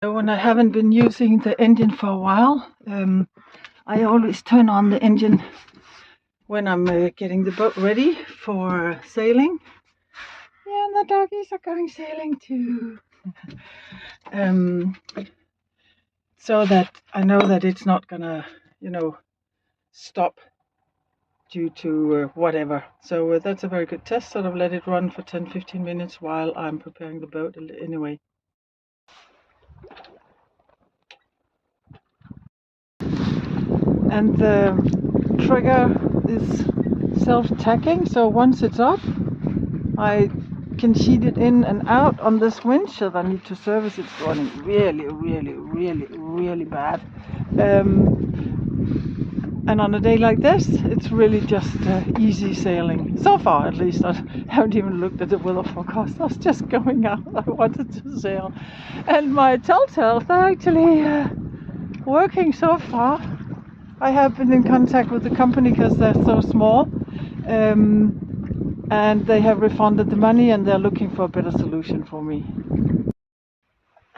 When I haven't been using the engine for a while, I always turn on the engine when I'm getting the boat ready for sailing. Yeah, and the doggies are going sailing too. So that I know that it's not gonna, stop due to whatever. So that's a very good test. Sort of let it run for 10-15 minutes while I'm preparing the boat anyway. And the trigger is self-tacking, so once it's up, I can sheet it in and out on this winch. If I need to service, it's running really bad. And on a day like this, it's really just easy sailing. So far, at least. I haven't even looked at the weather forecast. I was just going out. I wanted to sail. And my telltales are actually working so far. I have been in contact with the company because they're so small. And they have refunded the money and they're looking for a better solution for me.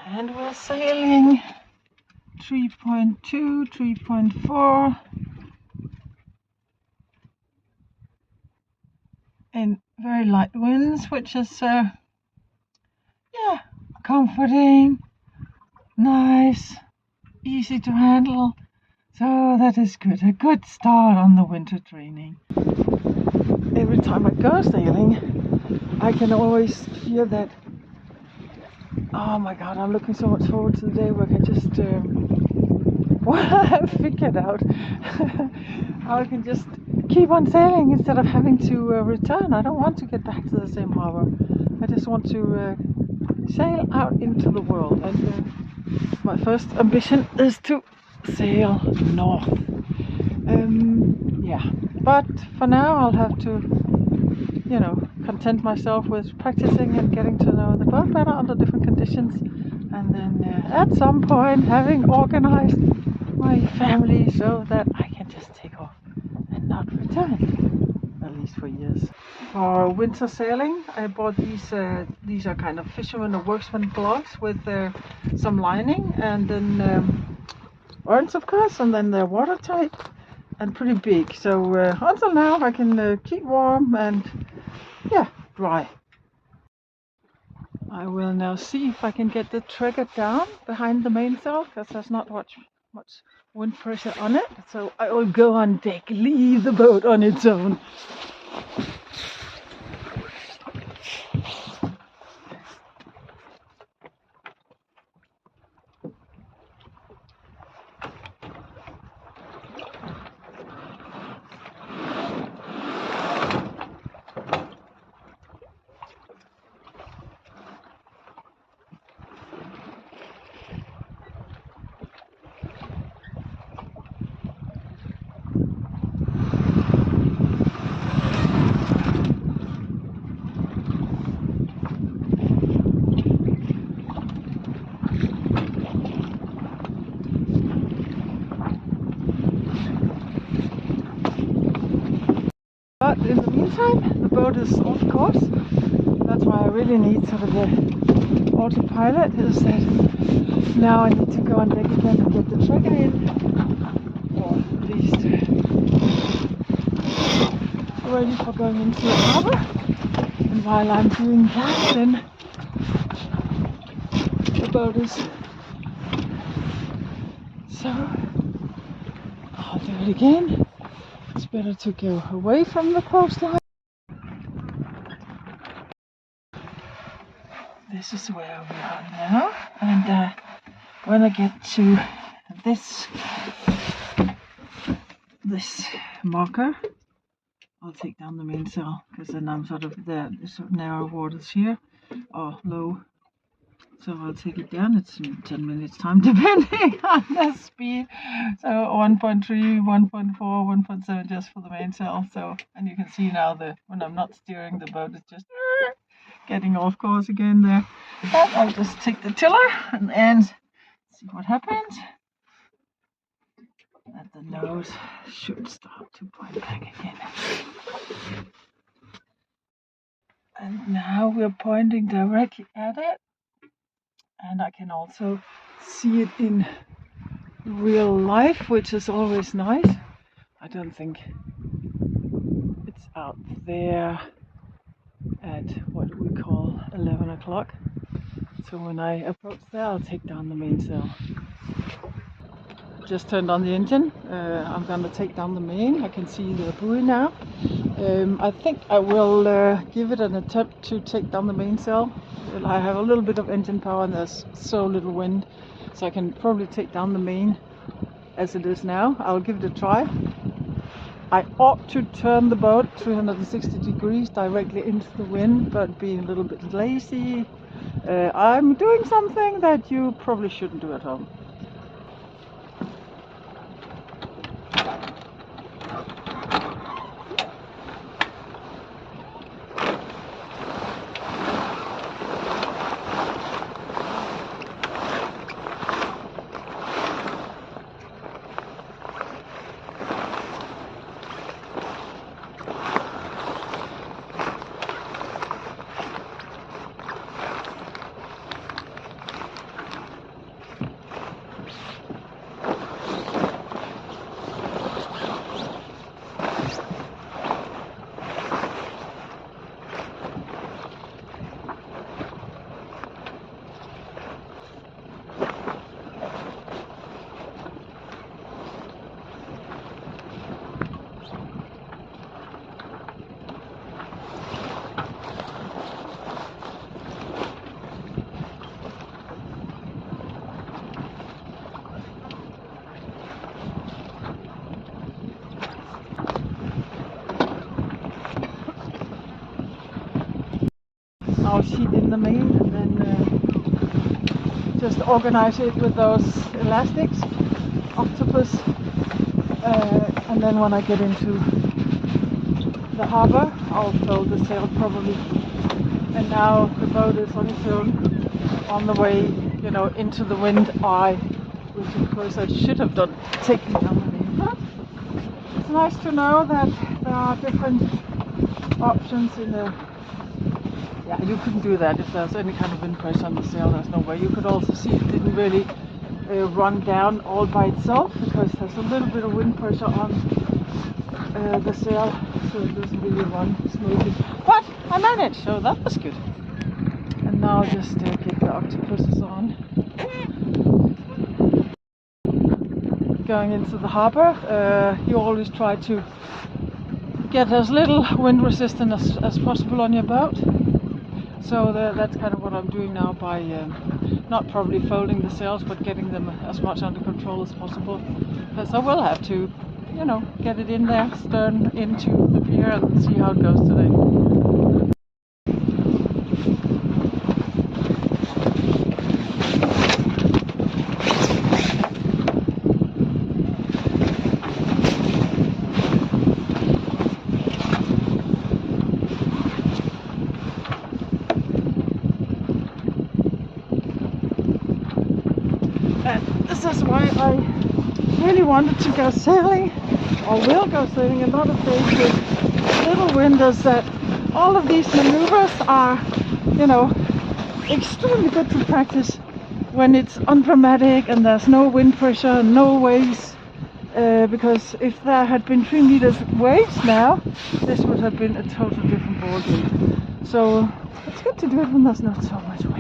And we're sailing 3.2, 3.4 in very light winds, which is comforting, nice, easy to handle. So that is good, a good start on the winter training. Every time I go sailing, I can always feel that, oh my god, I'm looking so much forward to the day where I can just have figured out how I can just keep on sailing instead of having to return. I don't want to get back to the same harbor. I just want to sail out into the world. And my first ambition is to sail north. But for now I'll have to, content myself with practicing and getting to know the boat better under different conditions. And then at some point having organized my family so that I can just take off and not return, at least for years. For winter sailing, I bought these are kind of fisherman or worksman gloves with some lining and then orange, of course, and then they're watertight and pretty big. So until now I can keep warm and dry. I will now see if I can get the trigger down behind the mainsail because there's not much wind pressure on it. So I will go on deck, leave the boat on its own. But in the meantime, the boat is off course. That's why I really need sort of the autopilot. Is that now I need to go on deck again and get the trigger in, or at least ready for going into the harbour. And while I'm doing that, then the boat is so I'll do it again. It's better to go away from the coastline. This is where we are now, and when I get to this marker, I'll take down the mainsail because then I'm sort of there. There's narrow waters here, or low. So I'll take it down. It's in 10 minutes time depending on the speed. So 1.3, 1.4, 1.7 just for the mainsail. So, and you can see now that when I'm not steering, the boat is just getting off course again there. But I'll just take the tiller and see what happens. And the nose should start to point back again. And now we're pointing directly at it. and I can also see it in real life, which is always nice. I don't think it's out there at what we call 11 o'clock. So when I approach there, I'll take down the mainsail. Just turned on the engine. I'm gonna take down the main. I can see the buoy now. I think I will give it an attempt to take down the mainsail. I have a little bit of engine power and there's so little wind, so I can probably take down the main as it is now. I'll give it a try. I ought to turn the boat 360 degrees directly into the wind, but being a little bit lazy, I'm doing something that you probably shouldn't do at home. I'll sheet in the main and then just organize it with those elastics, octopus, and then when I get into the harbor I'll fold the sail probably. And now the boat is on its own on the way, you know, into the wind eye, which of course I should have done, taking down the main. But it's nice to know that there are different options in the. Yeah, you couldn't do that if there's any kind of wind pressure on the sail. There's no way. You could also see it didn't really run down all by itself because there's a little bit of wind pressure on the sail, so it doesn't really run smoothly. But I managed, so that was good. And now just get the octopuses on. Going into the harbour, you always try to get as little wind resistance as possible on your boat. So that's kind of what I'm doing now by not probably folding the sails, but getting them as much under control as possible. Because I will have to, you know, get it in there, stern into the pier, and see how it goes today. This is why I really wanted to go sailing, or will go sailing, and not afraid with little wind, is that all of these maneuvers are, you know, extremely good to practice when it's undramatic and there's no wind pressure, no waves, because if there had been 3 meters waves now, this would have been a totally different ballgame. So it's good to do it when there's not so much wind.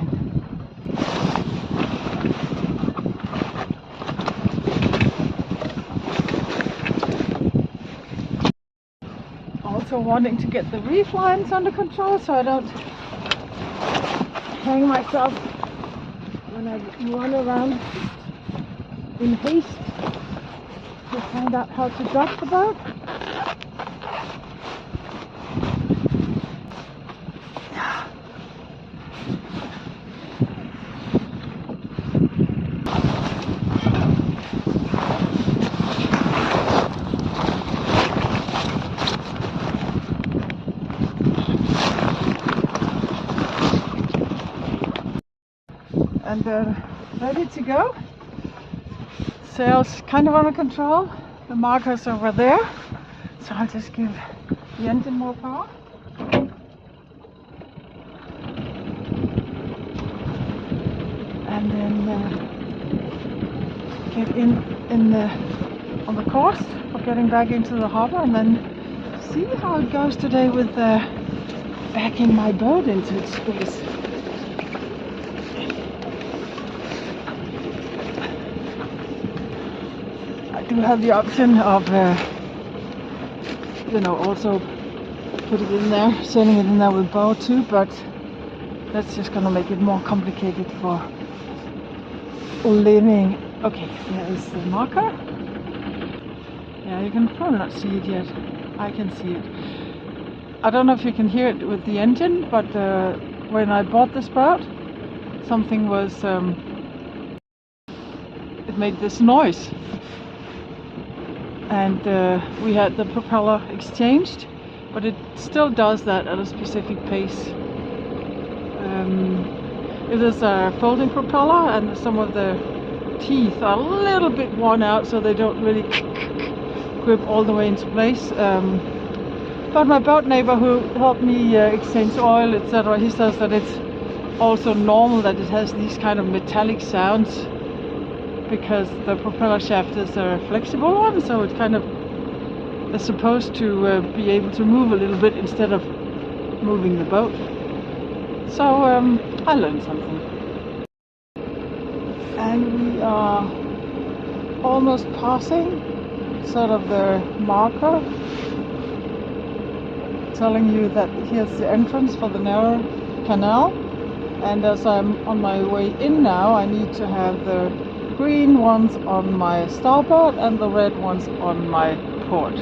Also wanting to get the reef lines under control so I don't hang myself when I run around in haste to find out how to dock the boat. And ready to go. Sails kind of under control. The marker's over there, so I'll just give the engine more power. and then get in the on the course for getting back into the harbor, and then see how it goes today with backing my boat into its space. I do have the option of also put it in there, sailing it in there with bow too, but that's just gonna make it more complicated for living. Okay, here is the marker. Yeah, you can probably not see it yet. I can see it. I don't know if you can hear it with the engine, but when I bought this boat, something was, it made this noise. And we had the propeller exchanged, but it still does that at a specific pace. It is a folding propeller, and some of the teeth are a little bit worn out, so they don't really grip all the way into place. But my boat neighbor, who helped me exchange oil, etc., he says that it's also normal that it has these kind of metallic sounds because the propeller shaft is a flexible one, so it kind of is supposed to be able to move a little bit instead of moving the boat. So I learned something. And we are almost passing sort of the marker telling you that here's the entrance for the narrow canal, and as I'm on my way in now, I need to have the green ones on my starboard and the red ones on my port.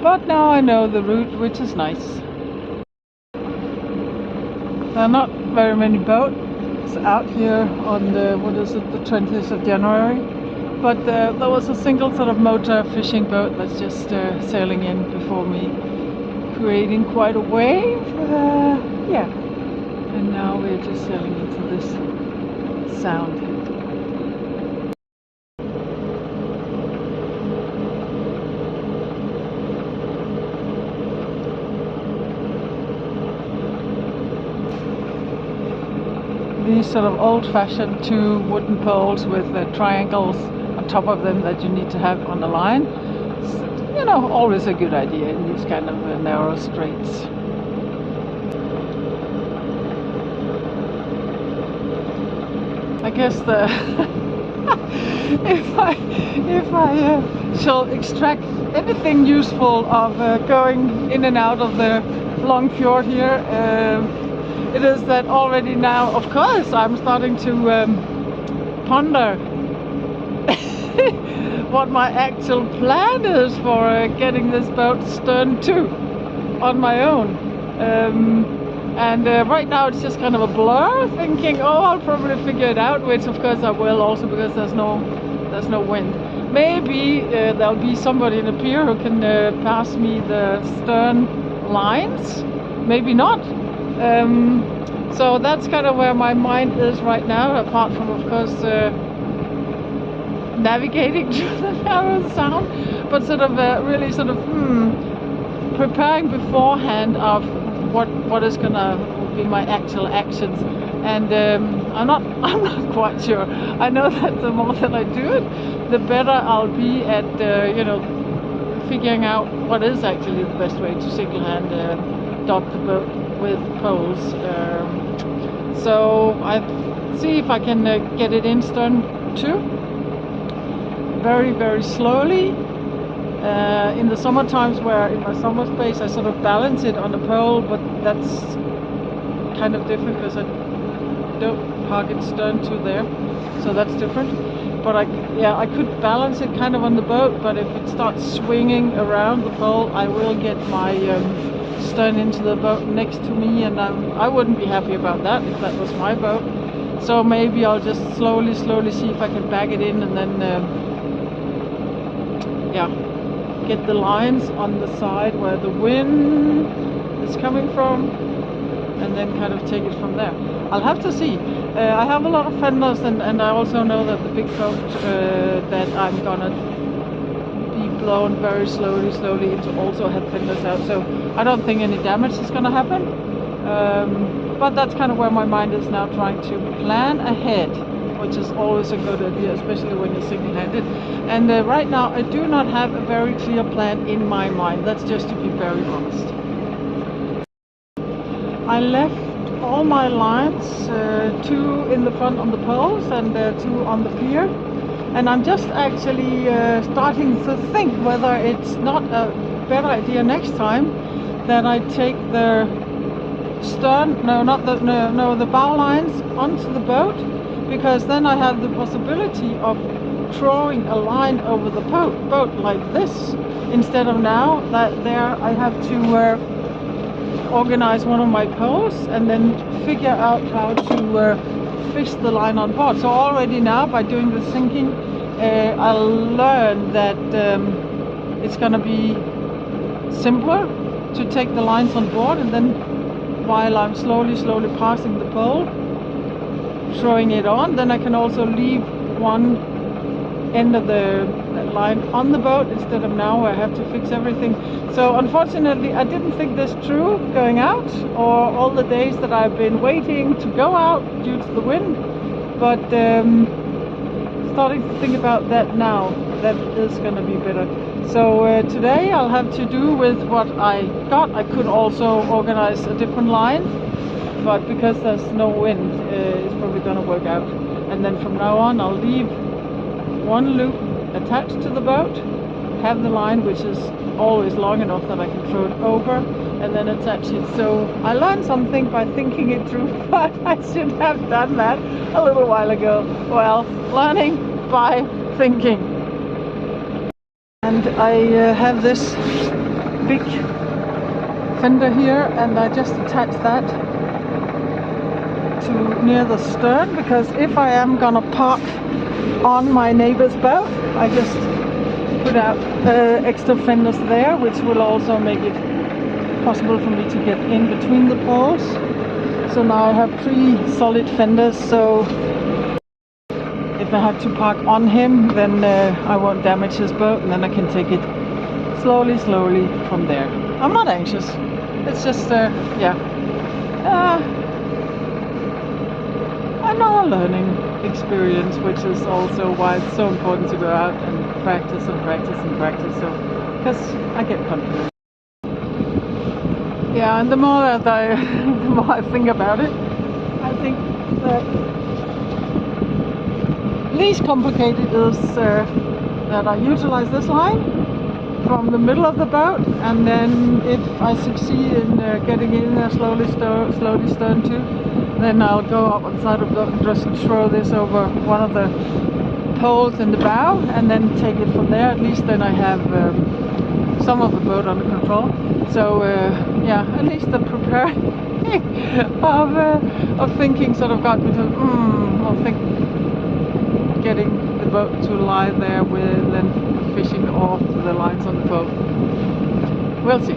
But now I know the route, which is nice. There are not very many boats out here on the, what is it, the 20th of January. But there was a single sort of motor fishing boat that's just sailing in before me, creating quite a wave. Yeah. And now we're just sailing into this sound. These sort of old-fashioned two wooden poles with triangles on top of them that you need to have on the line. It's, always a good idea in these kind of narrow straits. I guess the if I shall extract anything useful of going in and out of the long fjord here, it is that already now, of course, I'm starting to ponder what my actual plan is for getting this boat stern to on my own. And right now it's just kind of a blur, thinking, oh, I'll probably figure it out, which of course I will, also because there's no wind. Maybe there'll be somebody in the pier who can pass me the stern lines, maybe not. So that's kind of where my mind is right now, apart from, of course, navigating through the narrow sound, but sort of really sort of preparing beforehand of what is gonna be my actual actions. And I'm not quite sure. I know that the more that I do it, the better I'll be at figuring out what is actually the best way to single-hand dock the boat with poles. So I see if I can get it in stern too, very, very slowly. In the summer times, where in my summer space I sort of balance it on the pole, but that's kind of different because I don't park it stern to there, so that's different. But I could balance it kind of on the boat, but if it starts swinging around the pole, I will get my stern into the boat next to me, and I wouldn't be happy about that if that was my boat. So maybe I'll just slowly see if I can bag it in, and then get the lines on the side where the wind is coming from, and then kind of take it from there. I'll have to see. I have a lot of fenders, and I also know that the big boat that I'm gonna be blown very slowly into also have fenders out, so I don't think any damage is gonna happen. But that's kind of where my mind is now, trying to plan ahead, which is always a good idea, especially when you're single-handed. And right now I do not have a very clear plan in my mind. That's just to be very honest. I left all my lines, 2 in the front on the poles and 2 on the pier. And I'm just actually starting to think whether it's not a better idea next time that I take the stern, the bow lines onto the boat, because then I have the possibility of throwing a line over the boat like this, instead of now that there I have to organize one of my poles and then figure out how to fish the line on board. So already now, by doing the sinking, I'll learn that it's going to be simpler to take the lines on board, and then while I'm slowly passing the pole, throwing it on, then I can also leave one end of the line on the boat, instead of now where I have to fix everything. So unfortunately I didn't think this through going out, or all the days that I've been waiting to go out due to the wind, but starting to think about that now, that is going to be better. So today I'll have to do with what I got. I could also organize a different line, but because there's no wind, it's probably going to work out. And then from now on I'll leave one loop attached to the boat, have the line which is always long enough that I can throw it over, and then attach it. So I learned something by thinking it through, but I should have done that a little while ago. Well, learning by thinking. And I have this big fender here, and I just attach that to near the stern, because if I am gonna park on my neighbor's boat, I just put out extra fenders there, which will also make it possible for me to get in between the poles. So now I have 3 solid fenders, so if I have to park on him, then I won't damage his boat, and then I can take it slowly from there. I'm not anxious. It's just another learning experience, which is also why it's so important to go out and practice. So, because I get confident. Yeah, and the more I think about it, I think that least complicated is that I utilize this line from the middle of the boat, and then if I succeed in getting in there slowly stern to, then I'll go up on the side of the boat and just throw this over one of the poles in the bow, and then take it from there. At least then I have some of the boat under control. So yeah, at least the preparing of thinking sort of got me to I'll think getting the boat to lie there with, and fishing off the lines on the boat. We'll see.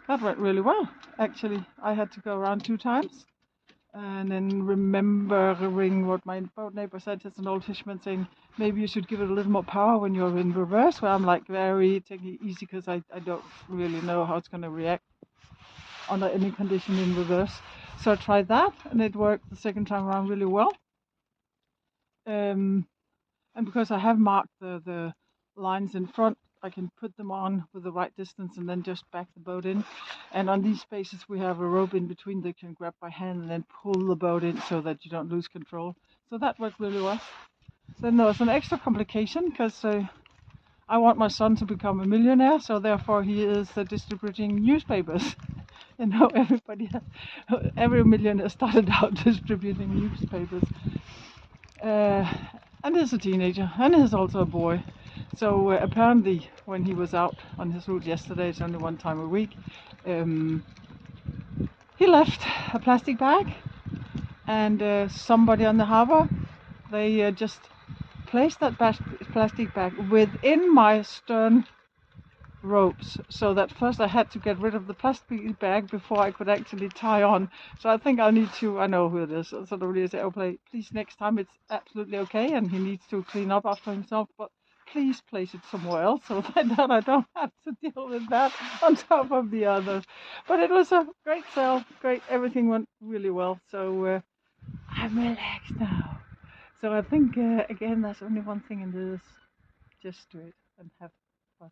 That went really well, actually. I had to go around 2 times, and then remembering what my boat neighbor said, as an old fisherman, saying maybe you should give it a little more power when you're in reverse, where I'm like very taking it easy, because I don't really know how it's going to react under any condition in reverse. So I tried that, and it worked the second time around really well. And because I have marked the lines in front, I can put them on with the right distance and then just back the boat in. And on these spaces we have a rope in between that you can grab by hand and then pull the boat in so that you don't lose control. So that worked really well. Then there was an extra complication because I want my son to become a millionaire, so therefore he is distributing newspapers. You know, every millionaire started out distributing newspapers. And he's a teenager, and he's also a boy. So apparently, when he was out on his route yesterday, it's only one time a week, he left a plastic bag, and somebody on the harbor, they just placed that plastic bag within my stern ropes, so that first I had to get rid of the plastic bag before I could actually tie on. So I think I need to, I know who it is, sort of really say, oh please next time it's absolutely okay, and he needs to clean up after himself, but please place it somewhere else so that I don't have to deal with that on top of the others. But it was a great sail, everything went really well, so I'm relaxed now. So I think again there's only one thing in this: just do it and have fun.